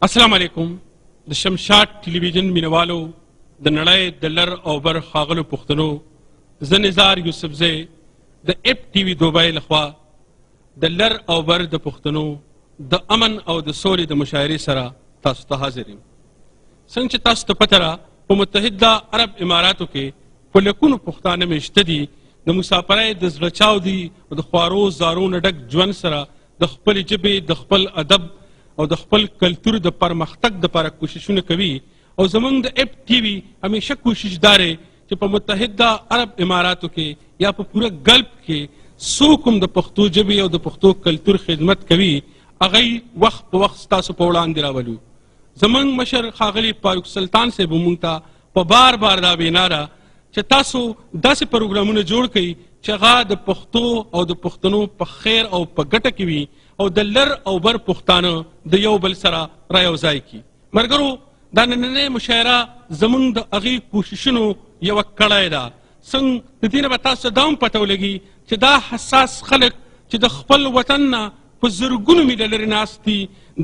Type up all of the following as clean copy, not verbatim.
السلام علیکم. د شمشاد ټلویزیون مینوالو د نړۍ د لر او بر ښاغلو پښتنو، زه نزار یوسفزی د اپ ټي وي دوبۍ لخوا د لر او بر د پښتنو د امن او د سولې د مشاعرې سره تاسو ته حاضر یم. څنګه چې تاسو ته پته ده، په متحده عرب اماراتو کې په لکونو پښتانه میشته دي د مسافرۍ د زړه چاودي او د خوارو زارو نه ډک ژوند سره د خپلې ژبې، د خپل ادب او د خپل کلتور د پرمختګ دپاره کوششونه کوي. او زمونږ د اپ ټي وي همیشه کوشش دا دی چې په متحده عرب اماراتو کې یا په پوره ګلف کې څوک هم د پښتو ژبې او د پښتو کلتور خدمت کوي، هغه وخت په وخت ستاسو په وړاندې راولو. زمونږ مشر ښاغلي فاروق سلطان صاحب مونږ ته په بار بار دا وینا ده چې تاسو داسې پروګرامونه جوړ کړئ چې هغه د پښتو او د پښتنو په خیر او په ګټه کې وي او د لر او بر پښتانه د یو بل سره رایوځای کړي. ملګرو، دا نننۍ مشاعره زموږ د هغې کوششونو یوه کړۍ ده. څنګه د دې نه به تاسو ته دا هم پته ولګي چې دا حساس خلک چې د خپل وطن نه په زرګونو میله لرې ناست دي،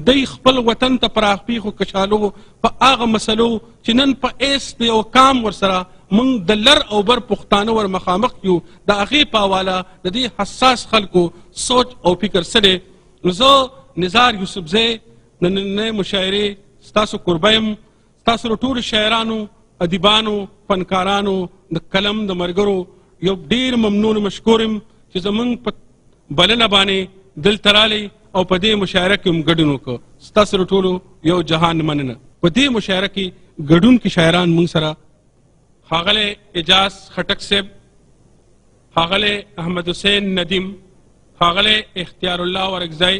دی خپل وطن ته پراخپیښو کچالو په هغه مسلو چې نن په ایس د یو کام ورسره موږ د لر او بر پښتانه ور مخامخ یو، د هغې په حواله د دې حساس خلکو سوچ او فکر څه دی. نو زه نزار یوسفزی د نننۍ مشاعرې ستاسو کوربه یم. ستاسو له ټولو شاعرانو، ادیبانو، فنکارانو، د قلم د ملګرو یو ډېر ممنون مشکور یم چې زموږ په بلنه باندې دلته رالی او په دې مشاعره کې هم ګډون وکړه. ستاسو له ټولو یو جهان مننه. په دې مشاعره کې ګډونکي شاعران موږ سره ښاغلی اعجاز خټک صاحب، ښاغلی احمد حسین ندیم، ښاغلی اختیار الله ورکزی،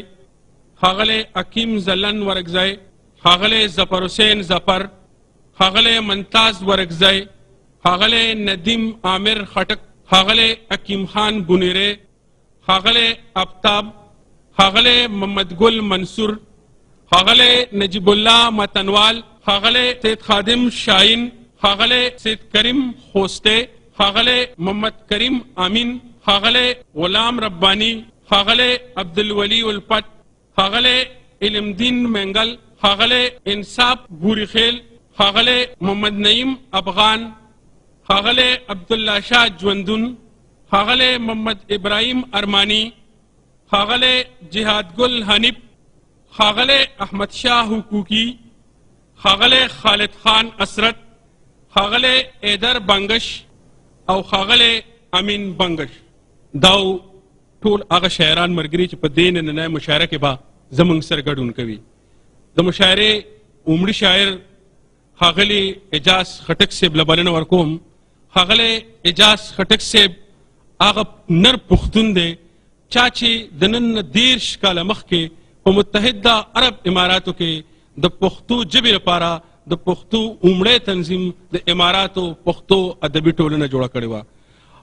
ښاغلی حکیم زلن ورکزی، ښاغلی ظفر حسین ظفر، ښاغلی ممتاز ورکزی، ښاغلی ندیم عامر خټک، ښاغلی حکیم خان بنیری، ښاغلی آفتاب، ښاغلی محمد ګل منصور، ښاغلی نجیب الله متنوال، ښاغلی سید خادم شاهین، ښاغلی سید کریم خوسته، ښاغلی محمد کریم امین، ښاغلی غلام ربانی، ښاغلی عبدالولی الپت، ښاغلی علمدین منگل، ښاغلی انصاف بوریخیل، ښاغلی محمد نعیم افغان، ښاغلی عبدالله شاه ژوندون، ښاغلی محمد ابراهیم ارمانی، ښاغلی جهاد ګل حنیف، ښاغلی احمد شاه حقوقی، ښاغلی خالد خان اسرت، ښاغلی ایدر بنگش او ښاغلی امین بنگش. دا ټول هغه شاعران ملګري چې په دې نننۍ مشاعره کې به زموږ سره ګډون کوي. د مشاعرې عمري شاعر ښاغلي اعجاز خټک صاحب له بلنه ورکوم. ښاغلی اعجاز خټک صاحب هغه نر پښتون دی چا چې د نن نه 30 کاله مخکې په متحده عرب اماراتو کې د پښتو ژبې لپاره د پښتو عمړی تنظیم د اماراتو پښتو ادبي ټولنه جوړه کړې وه،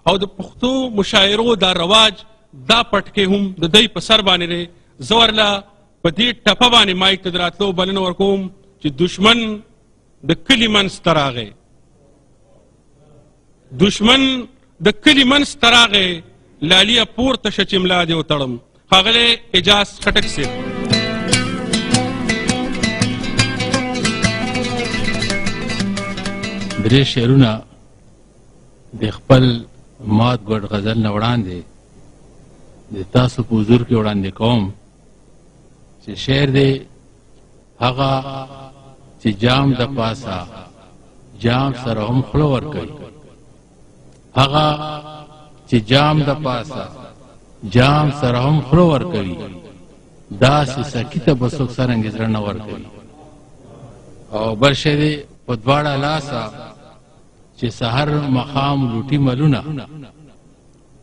او د پښتو مشاعرو دا رواج دا پټکې هم د دوی په سر باندې دی. زه ورله په دې ټپه باندې مایک ته د راتلو بلنه ورکوم چې دشمن د کلي منځ ته راغی، دشمن د کلي منځ ته راغی، لالیه پورته شه چې ملا دې وتړم. ښاغلی اعجاز خټک صاحب. درې شعرونه د خپل مات ګډ غزل نه وړاندې د تاسو په حضور کې وړاندې کوم چې شعر دی هغه چې جام د پاسه جام سره هم خوله ورکوي، هغه چې جام د پاسه جام سره هم خوله ورکوي، داسې سکي ته به څوک څرنګې زړه نه ورکوي. او بل شی دی په دواړه لاسه چې سحر مخام لوټي ملونه،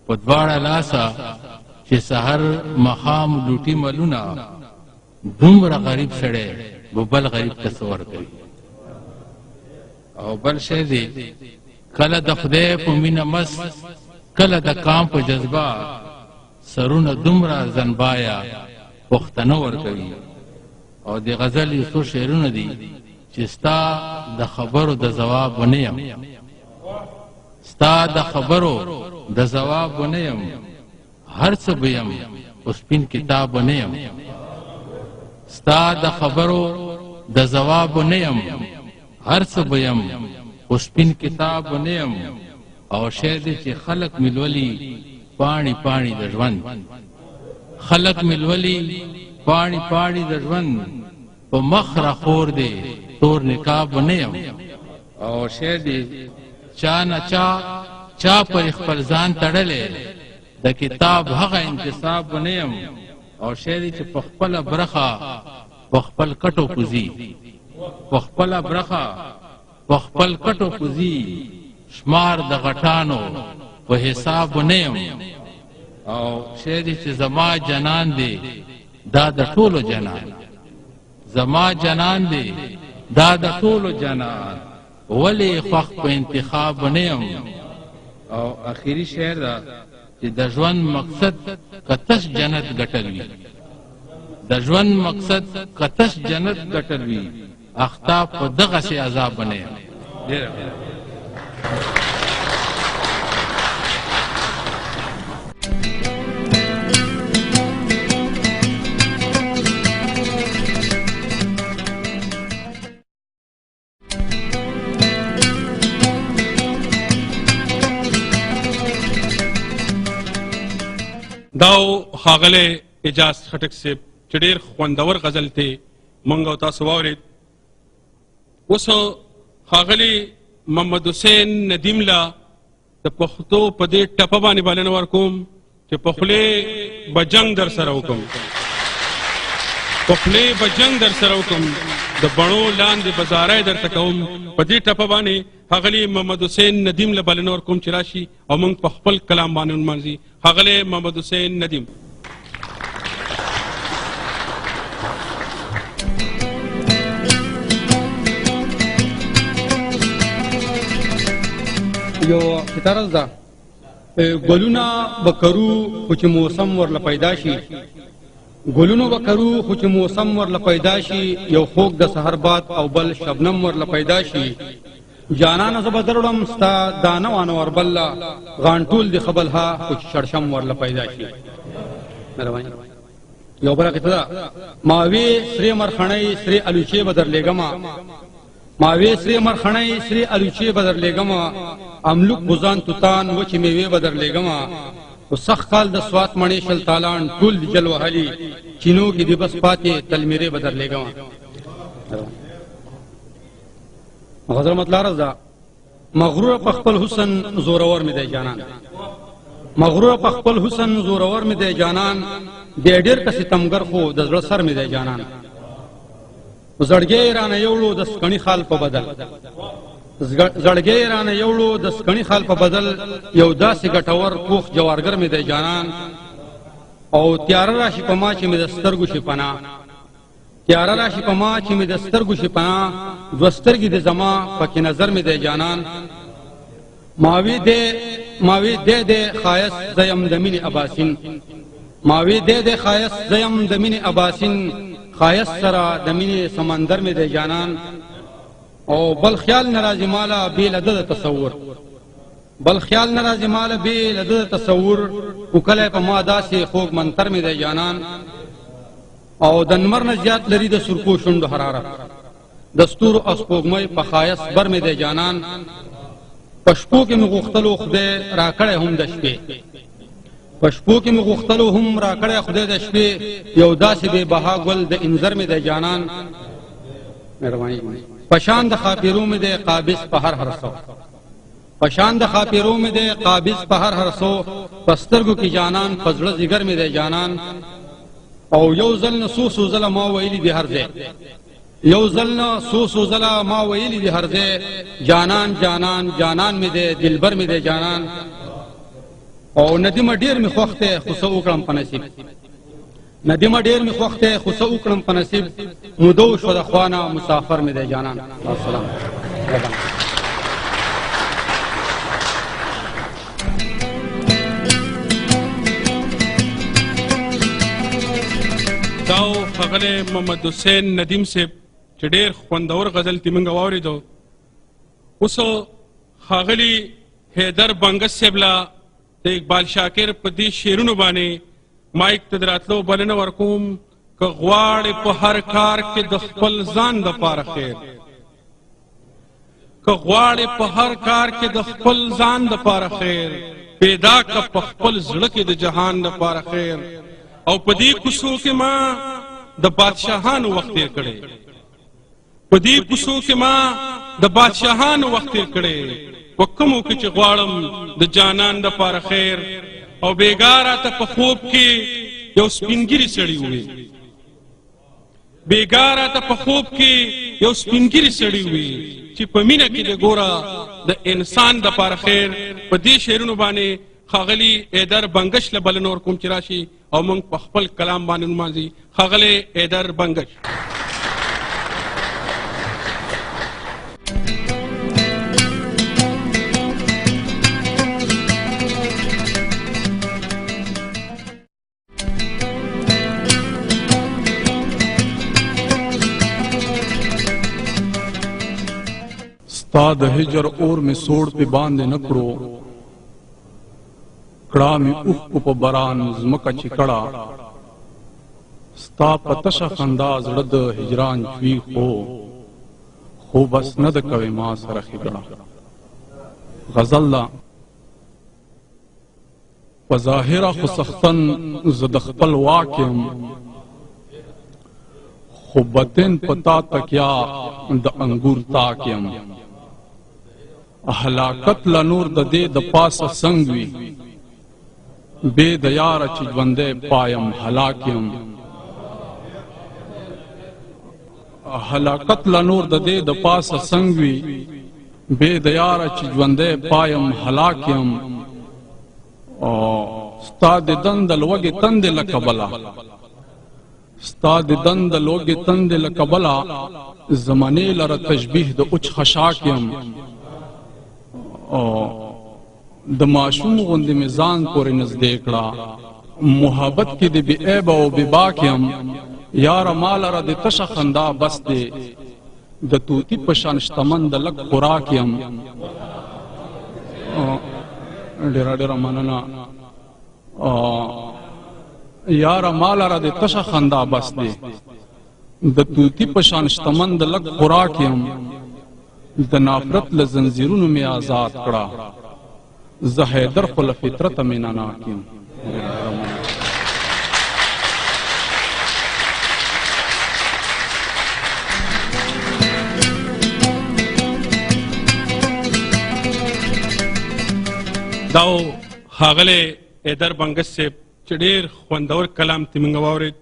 په دواړه لاسه چې سحر مخام لوټي ملونه، دومره غریب سړی به بل غریب ته څه ورکوي. او بل شی دی کله د خدای په مینه مست، کله د کام په جذبه، سرونه دومره زنبایا پښتنه ورکوي. او د غزل یو څو شعرونه دي چې ستا د خبرو د ځواب ونه یم، ستا د خبرو د ځواب ونه یم، هر څه به یم خو سپین کتاب ونه یم، ستا د خبرو د ځواب نه یم هر څه به یم خو سپین کتاب نه یم او شعر دی چې خلق مې لولي پاڼې پاڼې د ژوند خلق مې لولي پاڼې پاڼې د ژوند په مخ راخور دی تور نقاب نه یم او شعر دی چا نه چا پر خپل ځان تړلی د کتاب هغه انتصاب نه یم او شعر دی چې په خپله برخه په خپل کټو کوزي په خپله برخه په خپل کټو کوزي شمار د غټانو په حساب نه یم او شعر دی چې زما جنان دی دا د ټولو جنان زما جنان دی دا د ټولو جنان ولې خوښ په انتخاب نه یم او اخري شعر دا چې د ژوند مقصد کتش جنت ګټل وي د ژوند مقصد کتش جنت ګټل وي اختا په دغسې عذاب نه یم ډېره داو ښاغلی اجاز خټک صاحب چې ډېر خوندور غزل دی موږ او تاسو واورېد. اوس ښاغلي محمد حسین ندیم له د پښتو په دې ټپه باندې بلنه ورکوم چې په خولې به جنګ در سره وکړم په خولې به جنګ در سره وکړم د بڼو لاندې به زاری درته کوم. په دې ټپه باندې ښاغلي محمد حسین ندیم له بلنه ورکوم چې راشي او موږ په خپل کلام باندې ونمانځي. ښاغلی محمد حسین ندیم. یو ستارز ده ګلونه به کرو خو چې موسم ورله پیدا شي ګلونو به کرو خو چې موسم ورله پیدا شي یو خوږ د سحر باد او بل شبنم ورله پیدا شي جانانه زه به دروړم ستا دانه وانه وربله غانټول د خبلها خو چې شړشم ورله پیدا شي. یو بله قصه ده ماوی سرې مرخڼۍ سرې الوچې به درلېږمه ماوی سرې مرخڼۍ سرې الوچې به درلېږمه املوک بوزان توتان وچې میوې به درلېږمه خو سخت کال د سوات مڼې شل تالان ټول د جل وهلي چینو کې د بس پاتې تلمیرې به درلېږمه. غزل مطلب ده مغرور په خپل حسن زورور مې دی جانان مغرور په خپل حسن زورور مې دی جانان دی ډېر که ستمګر خو د زړه سر مې دی جانان زړګی رانه یوړو د سکڼي خال په بدل زړګی رانه یوړو د سکڼي خال په بدل یو داسې ګټور پوخ جوارګر مې دی جانان او تیاره راشي په ما چې مې د سترګو شي پناه تیاره راشي په ما چې مې د سترګو شي پناه دوه سترګې د زما پکې نظر مې دی جانان ماوی دی ښایست زیم د مینې اباسین ماوی دی ښایست زیم د مینې اباسین ښایست سره د مینې سمندر مې دی جانان او بل خیال نه راځي ماله بې له ده د تصور بل خیال نه راځي ماله بې له ده د تصور وکلی په ما داسې خوږ منتر مې دی جانان او د نمر نه زیات لري د سرکو شونډو حرارت د ستورو او سپوږمۍ په ښایست بر مې دی جانان په شپو کې مې غوښتلو خدای راکړی هم د شپې په شپو کې مې غوښتلو هم راکړی خدای د شپې یو داسې بې بها ګل د انځر مې دی جانان پشان د خاپیرو مې دی قابض په هر هر سو پشان د خاپیرو مې دی قابض په هر هر سو په سترګو کې جانان په زړه ځیګر مې دی جانان او یو ځل نه څو ځله ما ویلي دي هر ځای یو ځل نه څو ځله ما ویلي دي هر ځای جانان جانان جانان مې دی دلبر مې دی جانان او ندیمه ډېر مې خوښ دی خو څه وکړم په نصیب ندیمه ډېر مې خوښ دی خو څه وکړم په نصیب موده وشوه د خوانه مسافر مې دی جانان. السلام داو ښاغلی محمد حسین ندیم صاحب چې ډېر خوندور غزل تې موږ واورېدو. اوس ښاغلي حیدر بنګس صاحب له د اقبال شاکر په دې شعرونو باندې مایک ته د راتلو بلنه ورکوم که غواړې په هر کار کې د خپل ځان دپاره خیر که غواړې په هر کار کې د خپل ځان دپاره خیر پیدا که په خپل زړه کې د جهان دپاره خیر او په دې کوڅو کې ما د بادشاهانو وخت تېر کړی په دې کوڅو کې ما د بادشاهانو وخت تېر کړی په کومو کې چې غواړم د جانان دپاره خیر او بېګا راته په خوب کې یو سپینګیري سړي ووی بېګا راته په خوب کې یو سپینګیري سړي ووی چې په مینه کې د ګوره د انسان دپاره خیر په دې شعرونو باندې ښاغلي ایدر بنګش له بلنه ورکوم چې راشي او موږ په خپل کلام باندې نمانځي ښاغلی ایدر بنګش ستا د هجر اور می سوړ په باندې نکړو کړه می اوښکو په باران ځمکه چې کړه ستا په تشه خندا زړه د هجران چوي خو بس نه د کوي ما سره ښېګړه غزل ده په ظاهره خو سختن زه د خپل واک یم خو باطن په تا تکیا د انګور تاک یم هلاکت له نور د دې د پاسه څنګ وي بې د یاره چې ژوندی پایم هلاک یم هلاکت له نور د دې د پاسه څنګ وي بې د یاره چې ژوندی پایم هلاک یم ستا د دند لوږې تندې له کبله ستا د دند لوږې تندې له کبله زمانې لره تشبیح د اوچ خشاک یم د ماشوم غوندې مې ځان پورې نږدې کړه محبت کې د بې عیبه او بې باک یم یاره ما لره د تشه خندا بس دی د طوطي په شان شتمن د لږ خوراک یم ډېره ډېره مننه یاره ما لره د تشه خندا بس دی د طوطي په شان شتمن د لږ خوراک یم د نافرت له زنځیرونو مې آزاد کړه زه حیدر خو له فطرته مینه ناک یم دا و ښاغلی ایدر بنګش صاحب چې ډېر خوندور کلام ترې موږ واورېد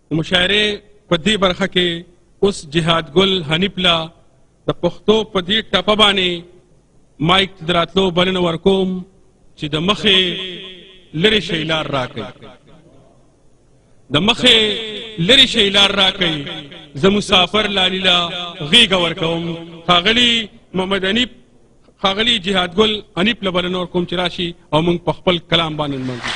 د مشاعرې په دې برخه کې اوس جهاد ګل حنیف له د پښتو په دې ټپه باندې مایک ته د راتلو بلنه ورکوم چې د مخې لرې شئ لار راکوي د مخې لرې شئ لار راکوي زه مسافر لالي له غېږه ورکوم ښاغلي محمد حنیف ښاغلي جهاد ګل حنیف له بلنه ورکوم چې راشي او موږ په خپل کلام باندې نمانځو